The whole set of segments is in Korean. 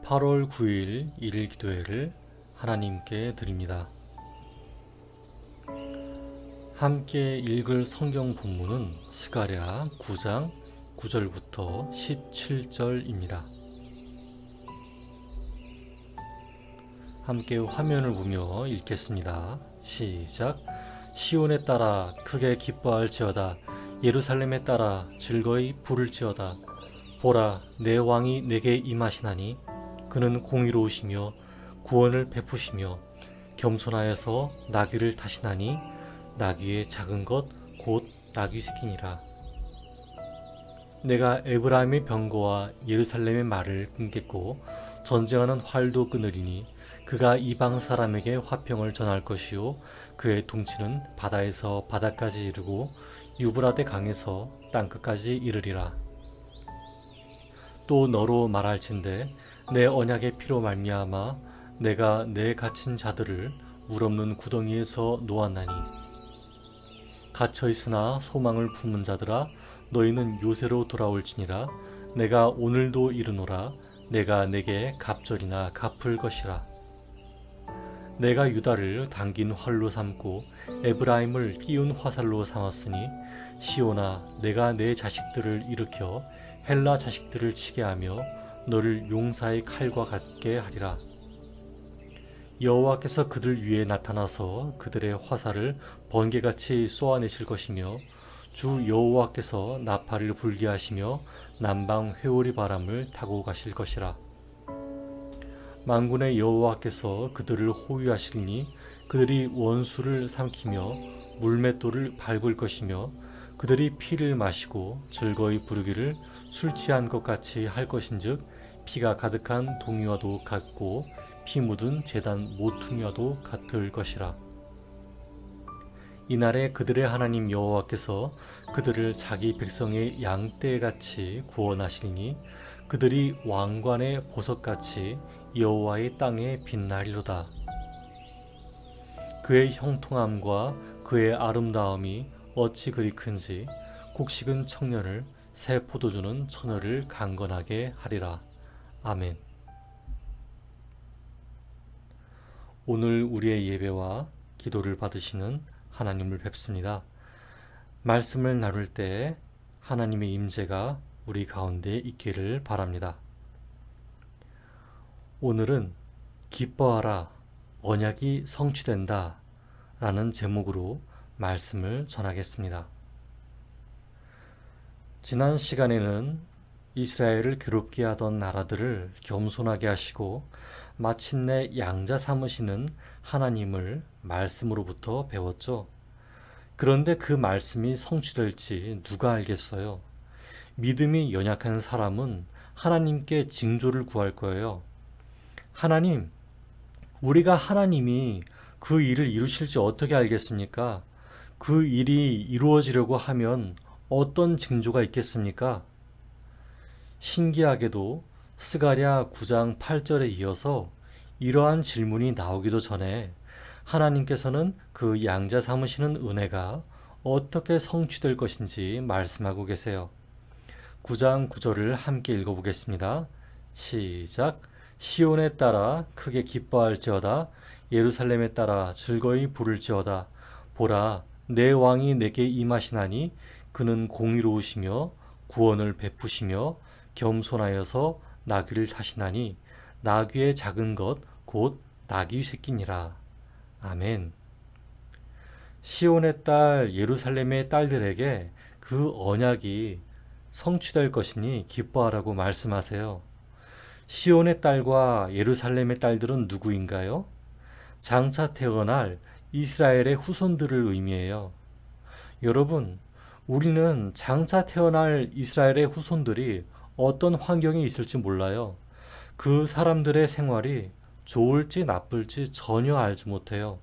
8월 9일 일일 기도회를 하나님께 드립니다. 함께 읽을 성경 본문은 스가랴 9장 9절부터 17절입니다. 함께 화면을 보며 읽겠습니다. 시작. 시온에 따라 크게 기뻐할지어다. 예루살렘에 따라 즐거이 부를지어다. 보라, 내 왕이 내게 임하시나니 그는 공의로우시며 구원을 베푸시며 겸손하여서 나귀를 타시나니 나귀의 작은 것 곧 나귀 새끼니라. 내가 에브라임의 병거와 예루살렘의 말을 끊겠고 전쟁하는 활도 끊으리니 그가 이방 사람에게 화평을 전할 것이요 그의 통치는 바다에서 바다까지 이르고 유브라데 강에서 땅끝까지 이르리라. 또 너로 말할진대 내 언약의 피로 말미암아 내가 내 갇힌 자들을 물 없는 구덩이에서 놓았나니 갇혀 있으나 소망을 품은 자들아 너희는 요새로 돌아올지니라. 내가 오늘도 이르노라. 내가 내게 갑절이나 갚을 것이라. 내가 유다를 당긴 활로 삼고 에브라임을 끼운 화살로 삼았으니 시온아 내가 내 자식들을 일으켜 헬라 자식들을 치게 하며 너를 용사의 칼과 같게 하리라. 여호와께서 그들 위에 나타나서 그들의 화살을 번개같이 쏘아내실 것이며 주 여호와께서 나팔을 불게 하시며 남방 회오리 바람을 타고 가실 것이라. 만군의 여호와께서 그들을 호위하시리니 그들이 원수를 삼키며 물맷돌을 밟을 것이며 그들이 피를 마시고 즐거이 부르기를 술 취한 것 같이 할 것인즉 피가 가득한 동이와도 같고 피 묻은 제단 모퉁이와도 같을 것이라. 이날에 그들의 하나님 여호와께서 그들을 자기 백성의 양떼같이 구원하시리니 그들이 왕관의 보석같이 여호와의 땅에 빛나리로다. 그의 형통함과 그의 아름다움이 어찌 그리 큰지 곡식은 청년을 새 포도주는 처녀를 강건하게 하리라. 아멘. 오늘 우리의 예배와 기도를 받으시는 하나님을 뵙습니다. 말씀을 나눌 때 하나님의 임재가 우리 가운데 있기를 바랍니다. 오늘은 기뻐하라, 언약이 성취된다 라는 제목으로 말씀을 전하겠습니다. 지난 시간에는 이스라엘을 괴롭게 하던 나라들을 겸손하게 하시고 마침내 양자 삼으시는 하나님을 말씀으로부터 배웠죠. 그런데 그 말씀이 성취될지 누가 알겠어요? 믿음이 연약한 사람은 하나님께 징조를 구할 거예요. 하나님, 우리가 하나님이 그 일을 이루실지 어떻게 알겠습니까? 그 일이 이루어지려고 하면 어떤 징조가 있겠습니까? 신기하게도 스가랴 9장 8절에 이어서 이러한 질문이 나오기도 전에 하나님께서는 그 양자 삼으시는 은혜가 어떻게 성취될 것인지 말씀하고 계세요. 9장 9절을 함께 읽어보겠습니다. 시작. 시온에 따라 크게 기뻐할지어다. 예루살렘에 따라 즐거이 부를지어다. 보라, 내 왕이 내게 임하시나니 그는 공의로우시며 구원을 베푸시며 겸손하여서 나귀를 타시나니 나귀의 작은 것 곧 나귀 새끼니라. 아멘. 시온의 딸 예루살렘의 딸들에게 그 언약이 성취될 것이니 기뻐하라고 말씀하세요. 시온의 딸과 예루살렘의 딸들은 누구인가요? 장차 태어날 이스라엘의 후손들을 의미해요. 여러분, 우리는 장차 태어날 이스라엘의 후손들이 어떤 환경에 있을지 몰라요. 그 사람들의 생활이 좋을지 나쁠지 전혀 알지 못해요.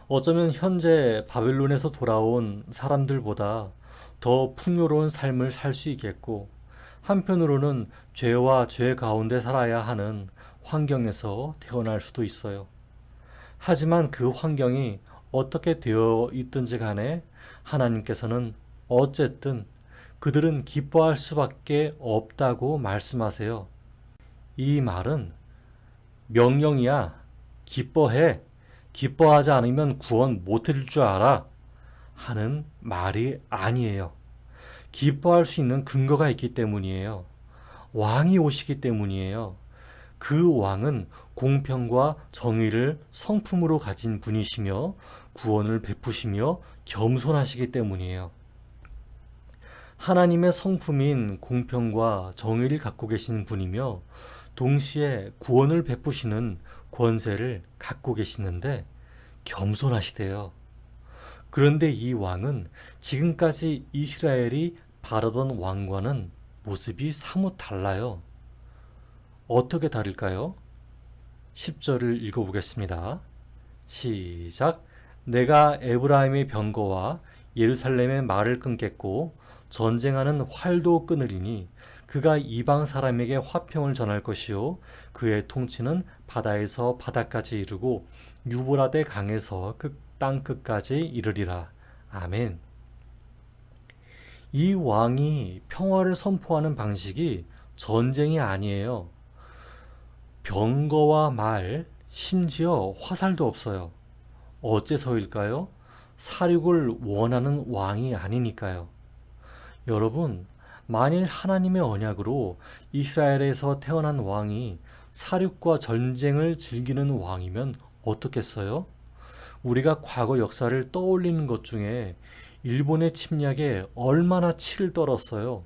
어쩌면 현재 바벨론에서 돌아온 사람들보다 더 풍요로운 삶을 살 수 있겠고, 한편으로는 죄와 죄 가운데 살아야 하는 환경에서 태어날 수도 있어요. 하지만 그 환경이 어떻게 되어 있든지 간에 하나님께서는 어쨌든 그들은 기뻐할 수밖에 없다고 말씀하세요. 이 말은 명령이야. 기뻐해. 기뻐하지 않으면 구원 못 해줄 줄 알아. 하는 말이 아니에요. 기뻐할 수 있는 근거가 있기 때문이에요. 왕이 오시기 때문이에요. 그 왕은 공평과 정의를 성품으로 가진 분이시며 구원을 베푸시며 겸손하시기 때문이에요. 하나님의 성품인 공평과 정의를 갖고 계신 분이며 동시에 구원을 베푸시는 권세를 갖고 계시는데 겸손하시대요. 그런데 이 왕은 지금까지 이스라엘이 바라던 왕과는 모습이 사뭇 달라요. 어떻게 다를까요? 10절을 읽어보겠습니다. 시작. 내가 에브라임의 병거와 예루살렘의 말을 끊겠고 전쟁하는 활도 끊으리니 그가 이방 사람에게 화평을 전할 것이요 그의 통치는 바다에서 바다까지 이르고 유브라데 강에서 땅 끝까지 이르리라. 아멘. 이 왕이 평화를 선포하는 방식이 전쟁이 아니에요. 병거와 말, 심지어 화살도 없어요. 어째서일까요? 사륙을 원하는 왕이 아니니까요. 여러분, 만일 하나님의 언약으로 이스라엘에서 태어난 왕이 사륙과 전쟁을 즐기는 왕이면 어떻겠어요? 우리가 과거 역사를 떠올리는 것 중에 일본의 침략에 얼마나 치를 떨었어요.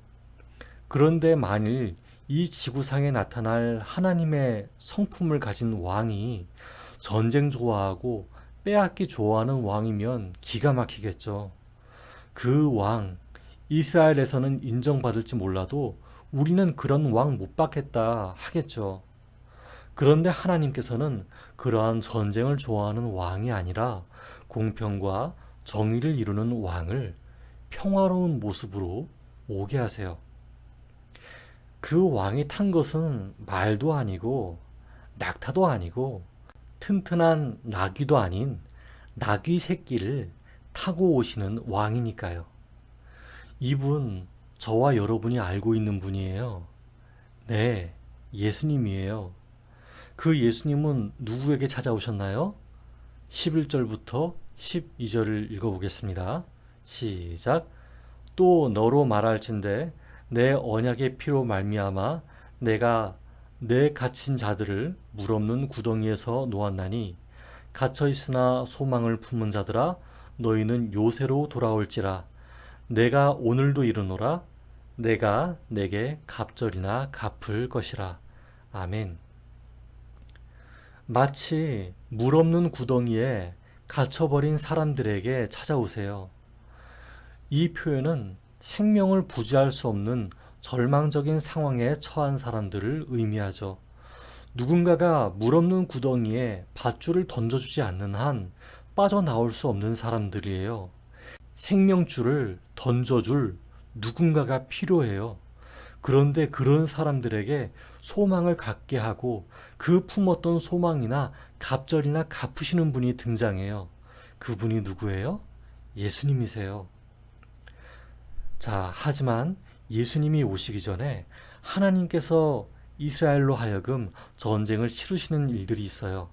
그런데 만일 이 지구상에 나타날 하나님의 성품을 가진 왕이 전쟁 좋아하고 빼앗기 좋아하는 왕이면 기가 막히겠죠. 그 왕, 이스라엘에서는 인정받을지 몰라도 우리는 그런 왕 못 받겠다 하겠죠. 그런데 하나님께서는 그러한 전쟁을 좋아하는 왕이 아니라 공평과 정의를 이루는 왕을 평화로운 모습으로 오게 하세요. 그 왕이 탄 것은 말도 아니고 낙타도 아니고 튼튼한 나귀도 아닌 나귀 새끼를 타고 오시는 왕이니까요. 이분 저와 여러분이 알고 있는 분이에요. 네, 예수님이에요. 그 예수님은 누구에게 찾아오셨나요? 11절부터 12절을 읽어보겠습니다. 시작. 또 너로 말할진대 내 언약의 피로 말미암아 내가 내 갇힌 자들을 물 없는 구덩이에서 놓았나니 갇혀 있으나 소망을 품은 자들아 너희는 요새로 돌아올지라 내가 오늘도 이르노라 내가 내게 갑절이나 갚을 것이라. 아멘. 마치 물 없는 구덩이에 갇혀버린 사람들에게 찾아오세요. 이 표현은 생명을 부지할 수 없는 절망적인 상황에 처한 사람들을 의미하죠. 누군가가 물 없는 구덩이에 밧줄을 던져주지 않는 한 빠져나올 수 없는 사람들이에요. 생명줄을 던져줄 누군가가 필요해요. 그런데 그런 사람들에게 소망을 갖게 하고 그 품었던 소망이나 갑절이나 갚으시는 분이 등장해요. 그분이 누구예요? 예수님이세요. 자, 하지만 예수님이 오시기 전에 하나님께서 이스라엘로 하여금 전쟁을 치르시는 일들이 있어요.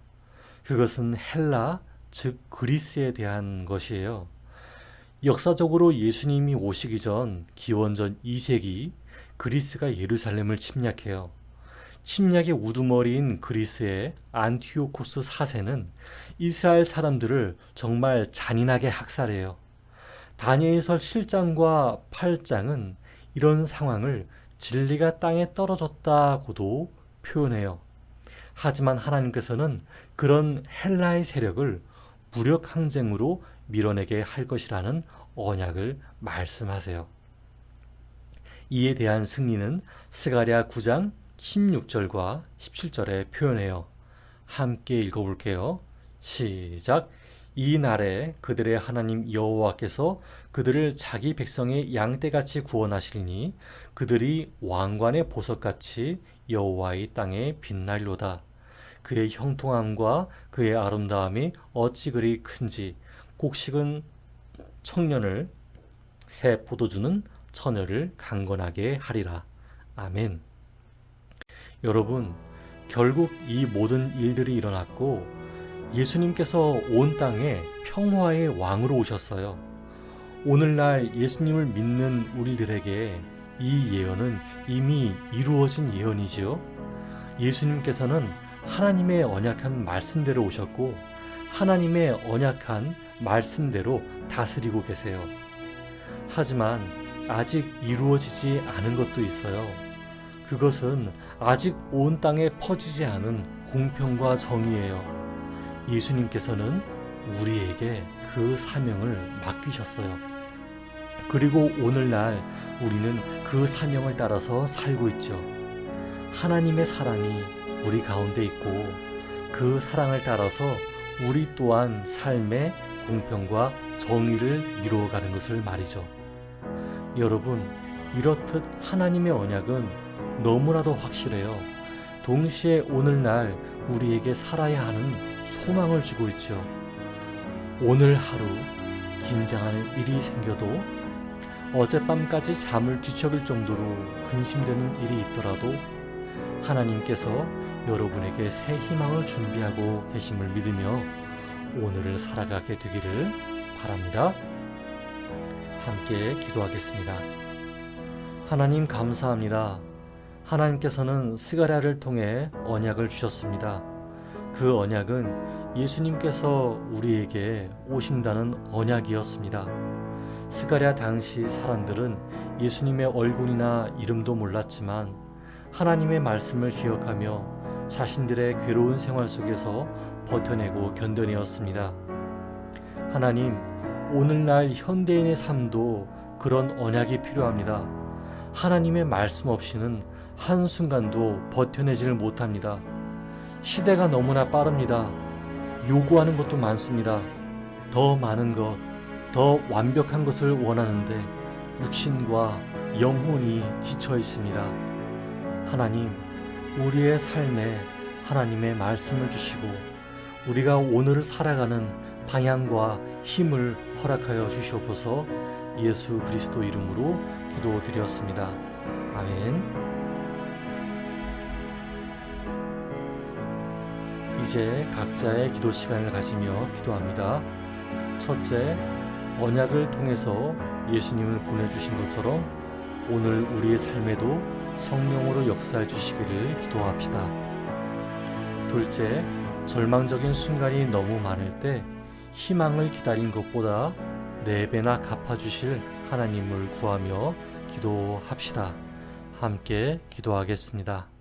그것은 헬라, 즉 그리스에 대한 것이에요. 역사적으로 예수님이 오시기 전 기원전 2세기 그리스가 예루살렘을 침략해요. 침략의 우두머리인 그리스의 안티오코스 4세는 이스라엘 사람들을 정말 잔인하게 학살해요. 다니엘서 7장과 8장은 이런 상황을 진리가 땅에 떨어졌다고도 표현해요. 하지만 하나님께서는 그런 헬라의 세력을 무력 항쟁으로 밀어내게 할 것이라는 언약을 말씀하세요. 이에 대한 승리는 스가랴 9장 16절과 17절에 표현해요. 함께 읽어볼게요. 시작. 이 날에 그들의 하나님 여호와께서 그들을 자기 백성의 양떼같이 구원하시리니 그들이 왕관의 보석같이 여호와의 땅에 빛날로다. 그의 형통함과 그의 아름다움이 어찌 그리 큰지 곡식은 청년을 새 포도주는 처녀를 강건하게 하리라. 아멘. 여러분, 결국 이 모든 일들이 일어났고 예수님께서 온 땅에 평화의 왕으로 오셨어요. 오늘날 예수님을 믿는 우리들에게 이 예언은 이미 이루어진 예언이지요. 예수님께서는 하나님의 언약한 말씀대로 오셨고 하나님의 언약한 말씀대로 다스리고 계세요. 하지만 아직 이루어지지 않은 것도 있어요. 그것은 아직 온 땅에 퍼지지 않은 공평과 정의예요. 예수님께서는 우리에게 그 사명을 맡기셨어요. 그리고 오늘날 우리는 그 사명을 따라서 살고 있죠. 하나님의 사랑이 우리 가운데 있고 그 사랑을 따라서 우리 또한 삶의 공평과 정의를 이루어가는 것을 말이죠. 여러분, 이렇듯 하나님의 언약은 너무나도 확실해요. 동시에 오늘날 우리에게 살아야 하는 소망을 주고 있죠. 오늘 하루 긴장할 일이 생겨도 어젯밤까지 잠을 뒤척일 정도로 근심되는 일이 있더라도 하나님께서 여러분에게 새 희망을 준비하고 계심을 믿으며 오늘을 살아가게 되기를 바랍니다. 함께 기도하겠습니다. 하나님 감사합니다. 하나님께서는 스가랴를 통해 언약을 주셨습니다. 그 언약은 예수님께서 우리에게 오신다는 언약이었습니다. 스가랴 당시 사람들은 예수님의 얼굴이나 이름도 몰랐지만 하나님의 말씀을 기억하며 자신들의 괴로운 생활 속에서 버텨내고 견뎌내었습니다. 하나님, 오늘날 현대인의 삶도 그런 언약이 필요합니다. 하나님의 말씀 없이는 한순간도 버텨내지를 못합니다. 시대가 너무나 빠릅니다. 요구하는 것도 많습니다. 더 많은 것, 더 완벽한 것을 원하는데 육신과 영혼이 지쳐 있습니다. 하나님, 우리의 삶에 하나님의 말씀을 주시고 우리가 오늘을 살아가는 방향과 힘을 허락하여 주시옵소서. 예수 그리스도 이름으로 기도드렸습니다. 아멘. 이제 각자의 기도 시간을 가지며 기도합니다. 첫째, 언약을 통해서 예수님을 보내주신 것처럼 오늘 우리의 삶에도 성령으로 역사해 주시기를 기도합시다. 둘째, 절망적인 순간이 너무 많을 때 희망을 기다린 것보다 4배나 갚아주실 하나님을 구하며 기도합시다. 함께 기도하겠습니다.